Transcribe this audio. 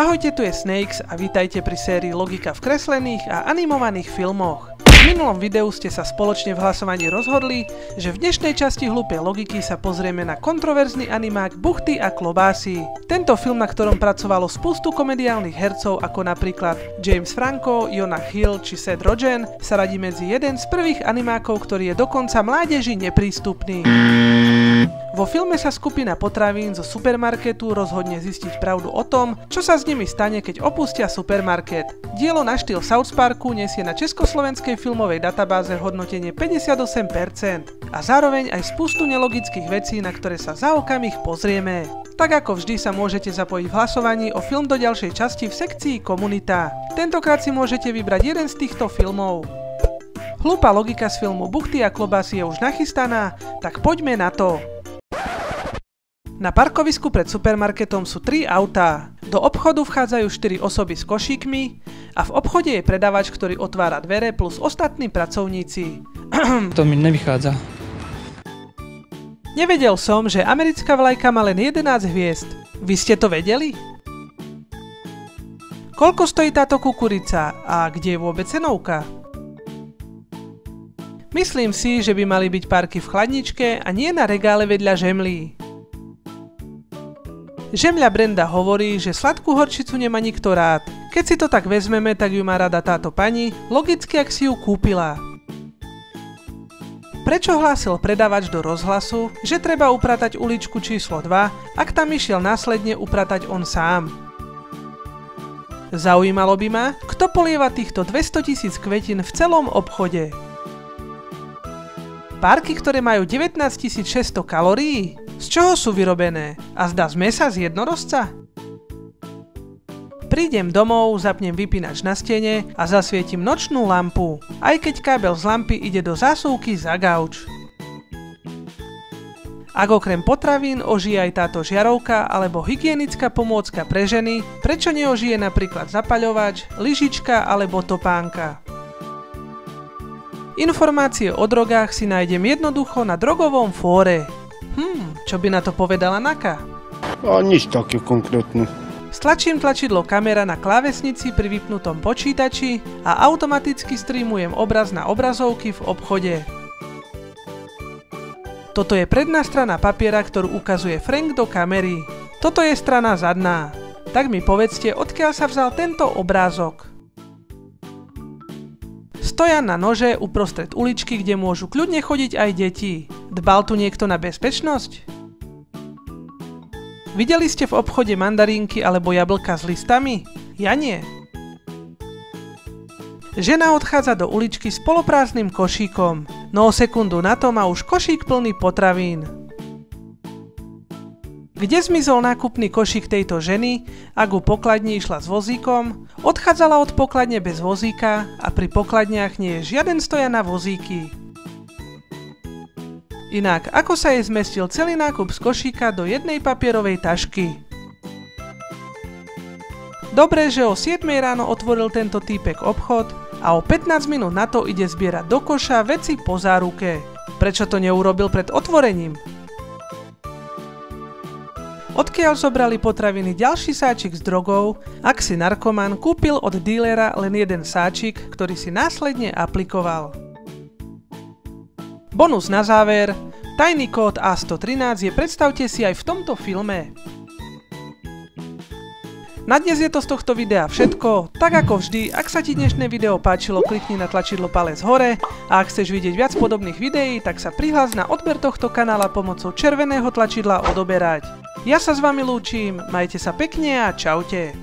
Ahojte, tu je Snakes a vítajte pri sérii Logika v kreslených a animovaných filmoch. V minulom videu ste sa spoločne v hlasovaní rozhodli, že v dnešnej časti hlúpej logiky sa pozrieme na kontroverzný animák Buchty a klobásy. Tento film, na ktorom pracovalo spustu komediálnych hercov ako napríklad James Franco, Jonah Hill či Seth Rogen, sa radí medzi jeden z prvých animákov, ktorý je dokonca mládeži neprístupný. Vo filme sa skupina potravín zo supermarketu rozhodne zistiť pravdu o tom, čo sa s nimi stane, keď opustia supermarket. Dielo na štýl South Parku nesie na československej filmovej databáze hodnotenie 58% a zároveň aj spustu nelogických vecí, na ktoré sa za okamih pozrieme. Tak ako vždy sa môžete zapojiť v hlasovaní o film do ďalšej časti v sekcii Komunita. Tentokrát si môžete vybrať jeden z týchto filmov. Hlúpa logika z filmu Buchty a klobásy je už nachystaná, tak poďme na to. Na parkovisku pred supermarketom sú 3 autá. Do obchodu vchádzajú 4 osoby s košíkmi a v obchode je predávač, ktorý otvára dvere plus ostatní pracovníci. To mi nevychádza. Nevedel som, že americká vlajka má len 11 hviezd. Vy ste to vedeli? Koľko stojí táto kukurica a kde je vôbec cenovka? Myslím si, že by mali byť párky v chladničke a nie na regále vedľa žemlí. Žemľa Brenda hovorí, že sladkú horčicu nemá nikto rád. Keď si to tak vezmeme, tak ju má rada táto pani, logicky ak si ju kúpila. Prečo hlásil predávač do rozhlasu, že treba upratať uličku číslo 2, ak tam išiel následne upratať on sám? Zaujímalo by ma, kto polieva týchto 200 000 kvetín v celom obchode. Párky, ktoré majú 19 600 kalórií? Z čoho sú vyrobené? A zdá z mäsa z jednorozca? Prídem domov, zapnem vypínač na stene a zasvietim nočnú lampu, aj keď kábel z lampy ide do zásuvky za gauč. Ak okrem potravín ožije aj táto žiarovka alebo hygienická pomôcka pre ženy, prečo neožije napríklad zapaľovač, lyžička alebo topánka? Informácie o drogách si nájdem jednoducho na drogovom fóre. Čo by na to povedala Naka? Nič také konkrétne. Stlačím tlačidlo kamera na klávesnici pri vypnutom počítači a automaticky streamujem obraz na obrazovky v obchode. Toto je predná strana papiera, ktorú ukazuje Frank do kamery. Toto je strana zadná. Tak mi povedzte, odkiaľ sa vzal tento obrázok. Stoja na nože uprostred uličky, kde môžu kľudne chodiť aj deti. Dbal tu niekto na bezpečnosť? Videli ste v obchode mandarínky alebo jablka s listami? Ja nie. Žena odchádza do uličky s poloprázdnym košíkom, no o sekundu na to má už košík plný potravín. Kde zmizol nákupný košík tejto ženy, ak u pokladni išla s vozíkom, odchádzala od pokladne bez vozíka a pri pokladniach nie je žiaden stojan na vozíky. Inak, ako sa jej zmestil celý nákup z košíka do jednej papierovej tašky? Dobre, že o 7 ráno otvoril tento týpek obchod a o 15 minút na to ide zbierať do koša veci po záruke. Prečo to neurobil pred otvorením? Odkiaľ zobrali potraviny ďalší sáčik s drogou, ak si narkoman kúpil od dílera len jeden sáčik, ktorý si následne aplikoval. Bonus na záver, tajný kód A113 je, predstavte si, aj v tomto filme. Na dnes je to z tohto videa všetko, tak ako vždy, ak sa ti dnešné video páčilo, klikni na tlačidlo palec hore a ak chceš vidieť viac podobných videí, tak sa prihlás na odber tohto kanála pomocou červeného tlačidla odoberať. Ja sa s vami lúčim, majte sa pekne a čaute.